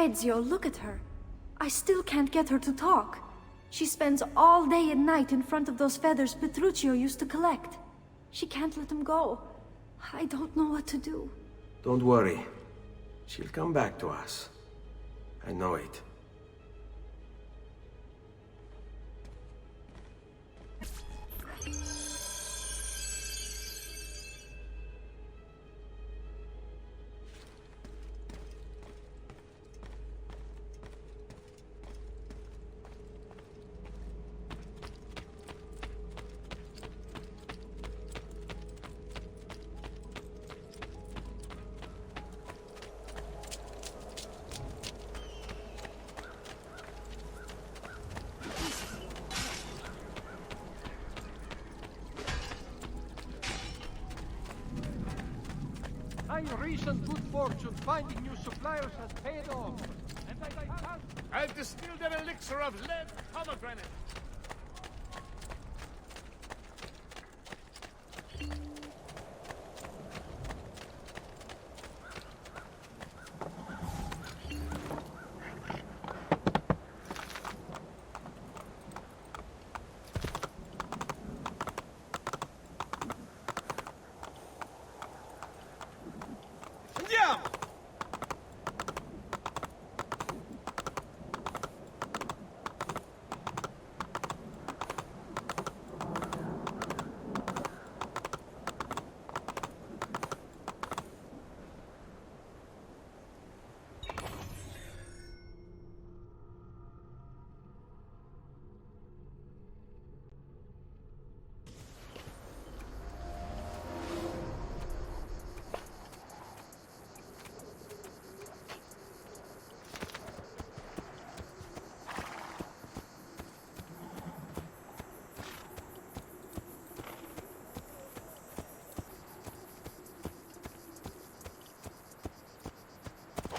Ezio, look at her. I still can't get her to talk. She spends all day and night in front of those feathers Petruchio used to collect. She can't let them go. I don't know what to do. Don't worry. She'll come back to us. I know it. My recent good fortune finding new suppliers has paid off. And I've distilled an elixir of lead pomegranate.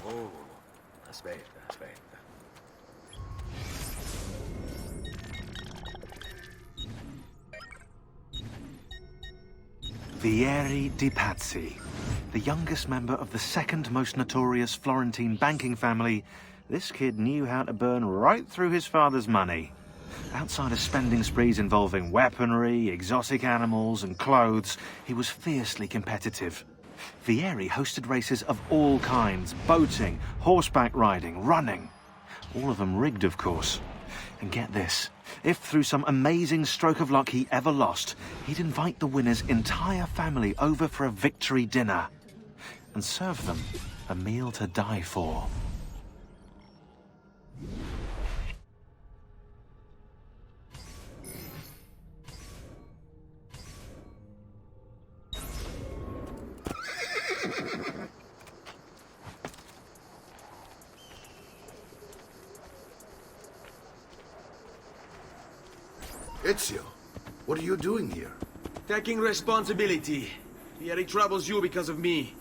Oh, aspetta, aspetta. Vieri di Pazzi, the youngest member of the second most notorious Florentine banking family, this kid knew how to burn right through his father's money. Outside of spending sprees involving weaponry, exotic animals and clothes, he was fiercely competitive. Vieri hosted races of all kinds, boating, horseback riding, running. All of them rigged, of course. And get this, if through some amazing stroke of luck he ever lost, he'd invite the winner's entire family over for a victory dinner and serve them a meal to die for. Ezio, what are you doing here? Taking responsibility. Vieri troubles you because of me.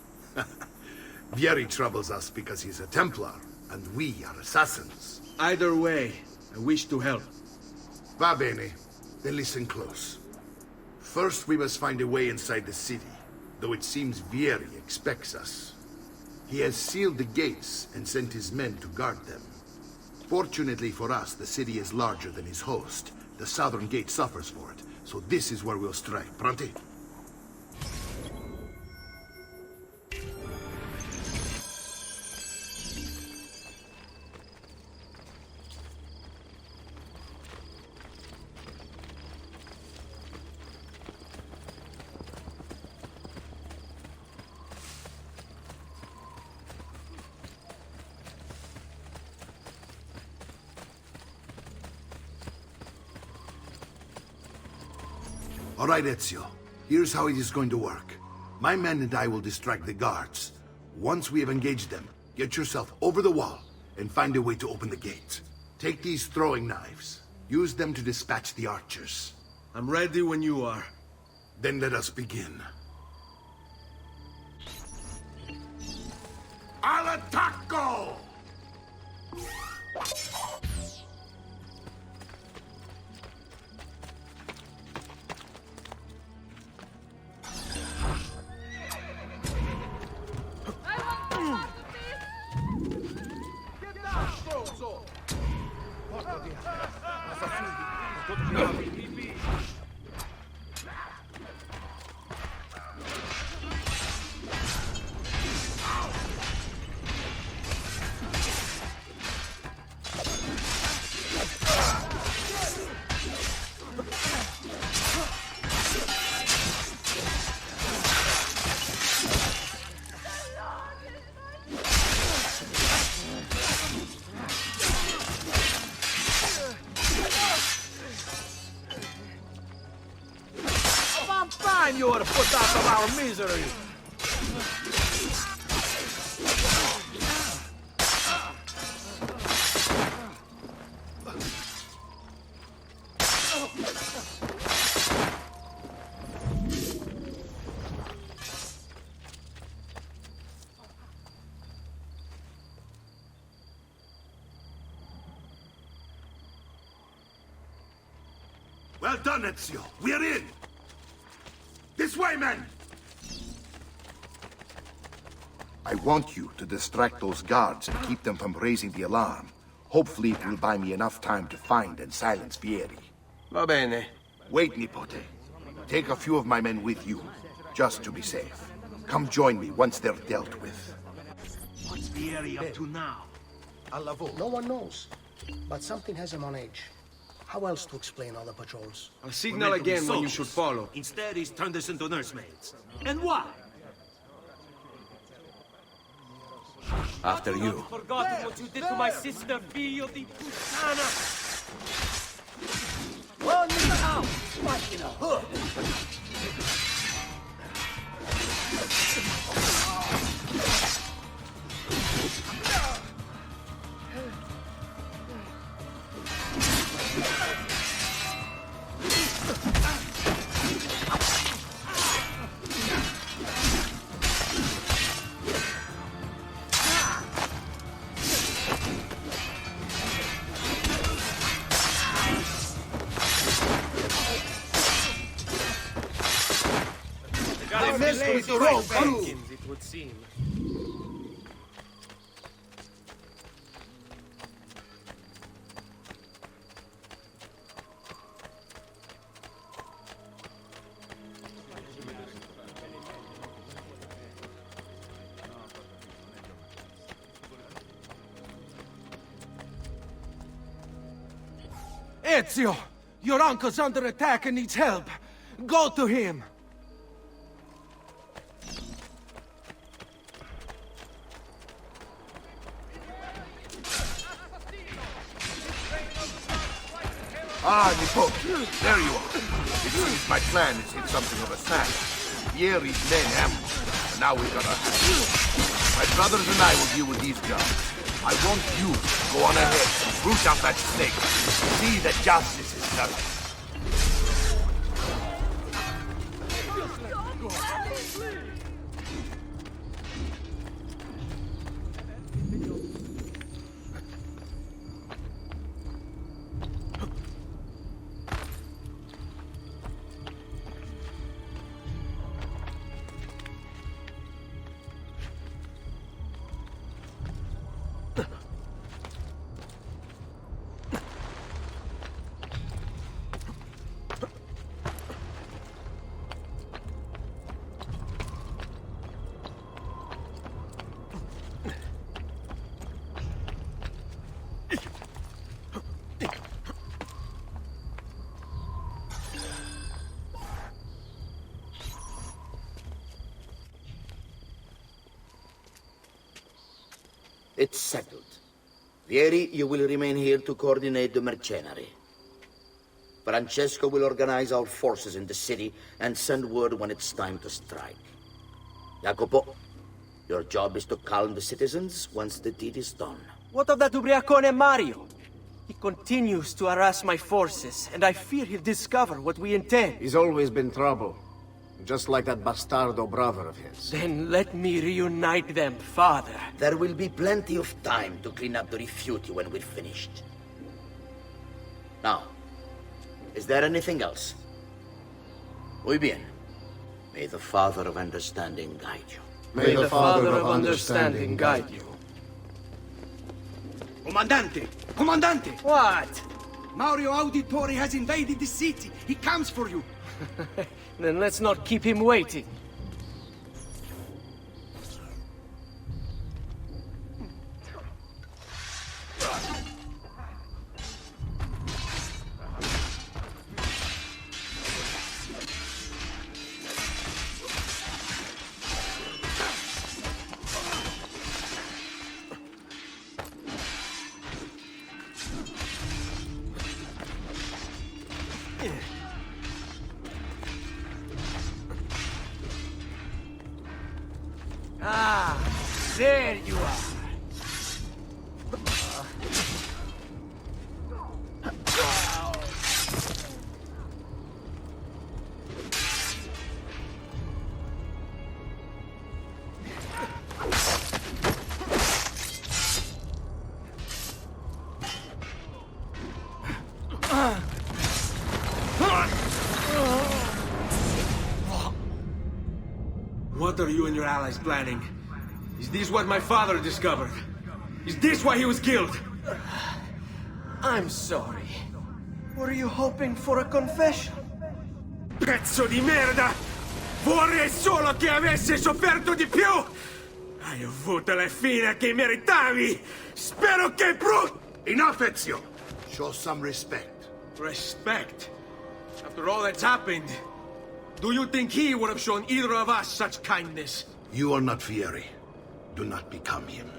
Vieri troubles us because he's a Templar, and we are assassins. Either way, I wish to help. Va bene. Then listen close. First, we must find a way inside the city, though it seems Vieri expects us. He has sealed the gates and sent his men to guard them. Fortunately for us, the city is larger than his host. The southern gate suffers for it, so this is where we'll strike. Pronti? All right, Ezio. Here's how it is going to work. My men and I will distract the guards. Once we have engaged them, get yourself over the wall and find a way to open the gate. Take these throwing knives. Use them to dispatch the archers. I'm ready when you are. Then let us begin. Al attacco! I'm fine you ought to put out of our misery. Well done, Ezio. We're in. This way, men! I want you to distract those guards and keep them from raising the alarm. Hopefully it will buy me enough time to find and silence Vieri. Va bene. Wait, Nipote. Take a few of my men with you, just to be safe. Come join me once they're dealt with. What's Vieri up to now? No one knows, but something has him on edge. How else to explain all the patrols? I'll signal again when you should follow. Instead, he's turned us into nursemaids. And why? After you. Forgotten what you did to my sister, Figlio di Puttana! Run out! Like in a hood! They messed with the rope, too. It would seem. Ezio! Your uncle's under attack and needs help. Go to him! Ah, Nipote, there you are. It seems my plan has hit something of a snag. Vieri's men ambushed us, and now we've got us. My brothers and I will deal with these jobs. I want you to go on ahead and root out that snake. See that justice is done. It's settled. Vieri, you will remain here to coordinate the mercenary. Francesco will organize our forces in the city and send word when it's time to strike. Jacopo, your job is to calm the citizens once the deed is done. What of that ubriacone Mario? He continues to harass my forces, and I fear he'll discover what we intend. He's always been trouble. Just like that bastardo brother of his. Then let me reunite them, father. There will be plenty of time to clean up the rifiuti when we're finished. Now, is there anything else? Muy bien. May the Father of Understanding guide you. May the Father of Understanding guide you. Comandante! Comandante! What? Mario Auditore has invaded the city. He comes for you. Then let's not keep him waiting. Ah, there you are. What are you and your allies planning? Is this what my father discovered? Is this why he was killed? I'm sorry. Were you hoping for a confession? Pezzo di merda! Vorrei solo che avessi sofferto di più! Hai avuto la fine che meritavi! Spero che Enough, Ezio! Show some respect. Respect? After all that's happened, do you think he would have shown either of us such kindness? You are not Vieri. Do not become him.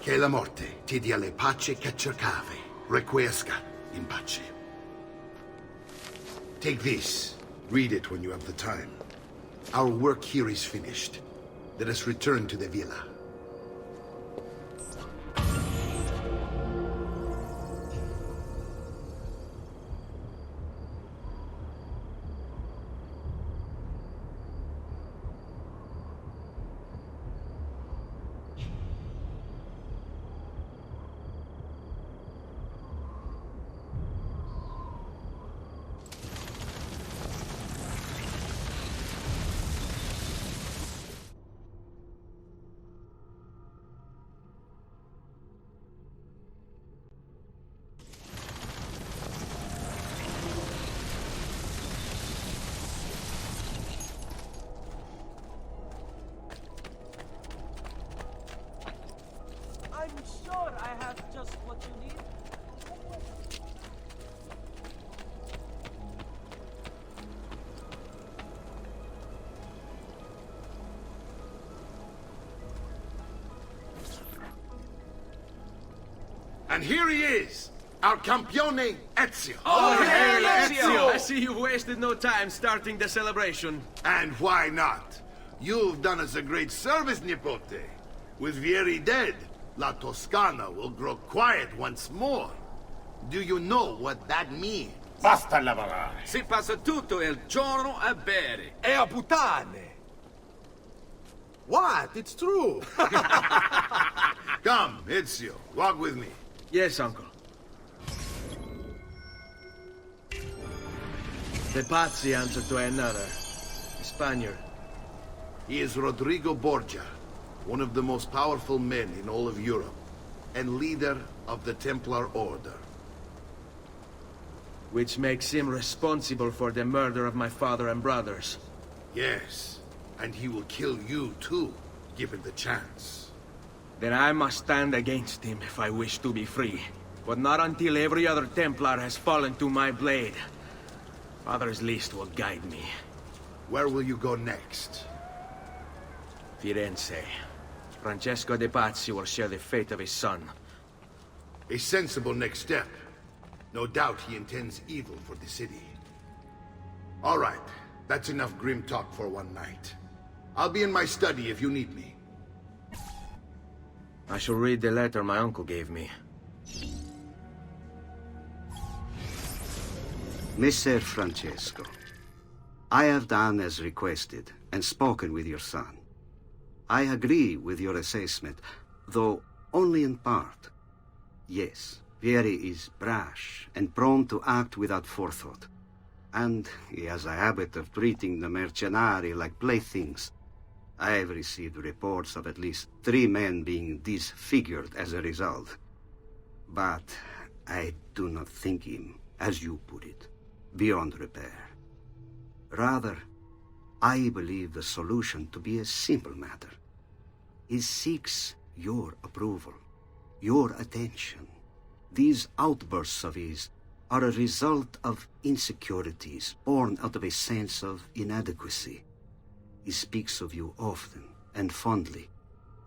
Che la morte ti dia le pace che cercavi. Requiescat in pace. Take this. Read it when you have the time. Our work here is finished. Let us return to the villa. I'm sure I have just what you need. And here he is, our campione Ezio. Oh, hail Ezio! I see you wasted no time starting the celebration. And why not? You've done us a great service, Nipote. With Vieri dead, La Toscana will grow quiet once more. Do you know what that means? Basta lavorare. Si passa tutto il giorno a bere. E a puttane. What? It's true. Come, Ezio, walk with me. Yes, uncle. The Pazzi answer to another. A Spaniard. He is Rodrigo Borgia, one of the most powerful men in all of Europe, and leader of the Templar Order. Which makes him responsible for the murder of my father and brothers. Yes, and he will kill you too, given the chance. Then I must stand against him if I wish to be free. But not until every other Templar has fallen to my blade. Father's list will guide me. Where will you go next? Firenze. Francesco de Pazzi will share the fate of his son. A sensible next step. No doubt he intends evil for the city. All right, that's enough grim talk for one night. I'll be in my study if you need me. I shall read the letter my uncle gave me. Messer Francesco, I have done as requested and spoken with your son. I agree with your assessment, though only in part. Yes, Vieri is brash and prone to act without forethought. And he has a habit of treating the mercenari like playthings. I have received reports of at least 3 men being disfigured as a result. But I do not think him, as you put it, beyond repair. Rather, I believe the solution to be a simple matter. He seeks your approval, your attention. These outbursts of his are a result of insecurities born out of a sense of inadequacy. He speaks of you often and fondly,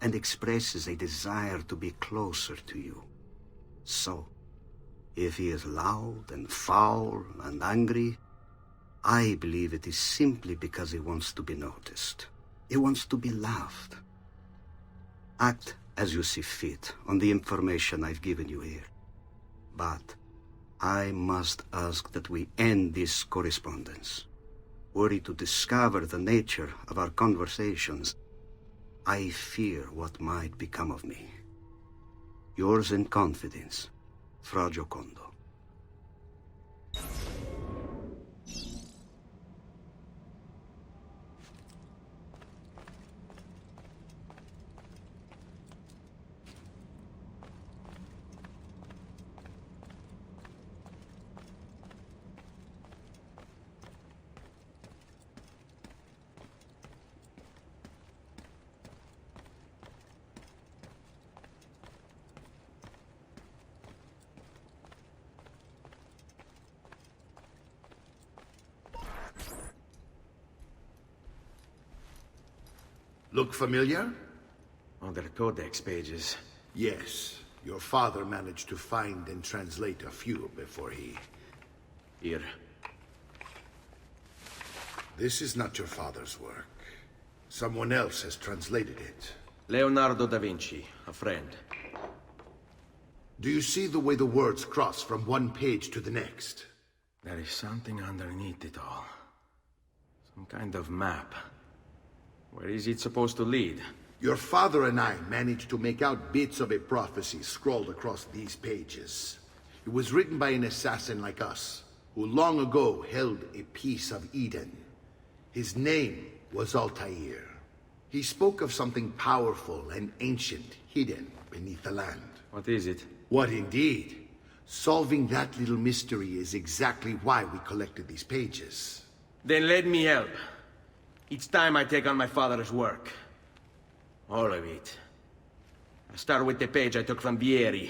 and expresses a desire to be closer to you. So, if he is loud and foul and angry, I believe it is simply because he wants to be noticed. He wants to be loved. Act as you see fit on the information I've given you here. But I must ask that we end this correspondence. Were he to discover the nature of our conversations, I fear what might become of me. Yours in confidence, Fra Giocondo. Look familiar? On their Codex pages. Yes. Your father managed to find and translate a few before he... Here. This is not your father's work. Someone else has translated it. Leonardo da Vinci, a friend. Do you see the way the words cross from one page to the next? There is something underneath it all. Some kind of map. Where is it supposed to lead? Your father and I managed to make out bits of a prophecy scrawled across these pages. It was written by an assassin like us, who long ago held a piece of Eden. His name was Altair. He spoke of something powerful and ancient hidden beneath the land. What is it? What indeed? Solving that little mystery is exactly why we collected these pages. Then let me help. It's time I take on my father's work. All of it. I start with the page I took from Vieri.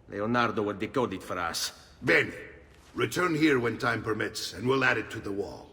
Leonardo will decode it for us. Bene. Return here when time permits, and we'll add it to the wall.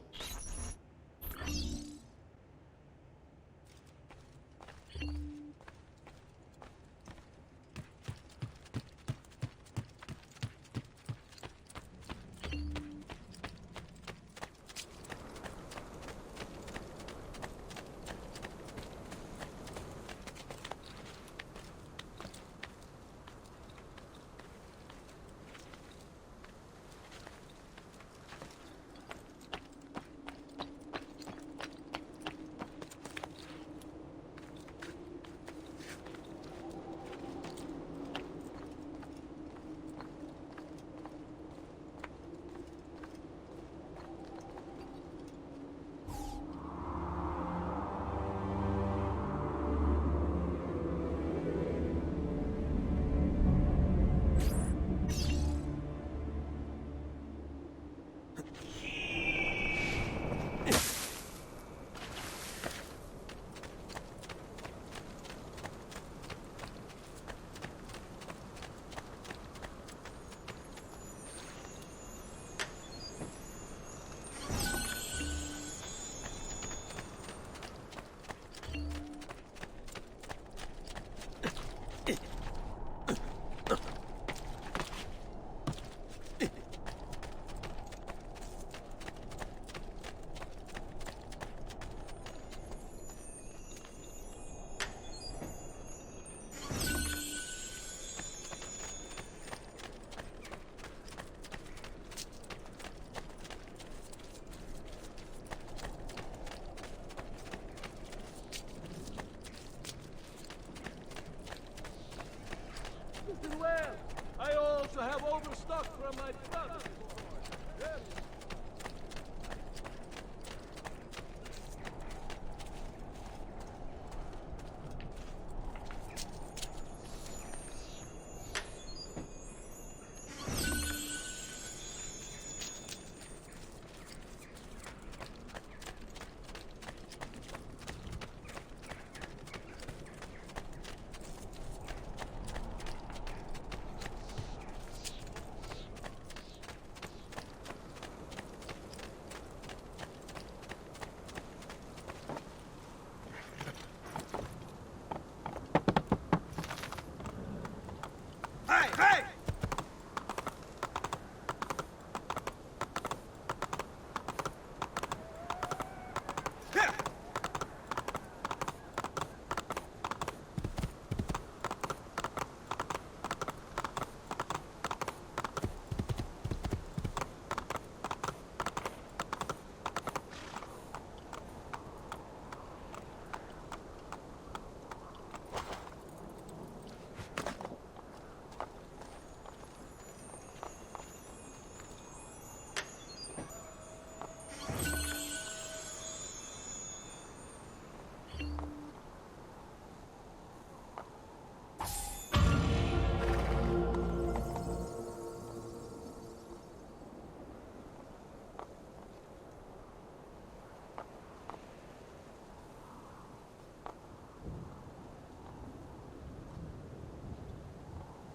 Well, I also have overstock from my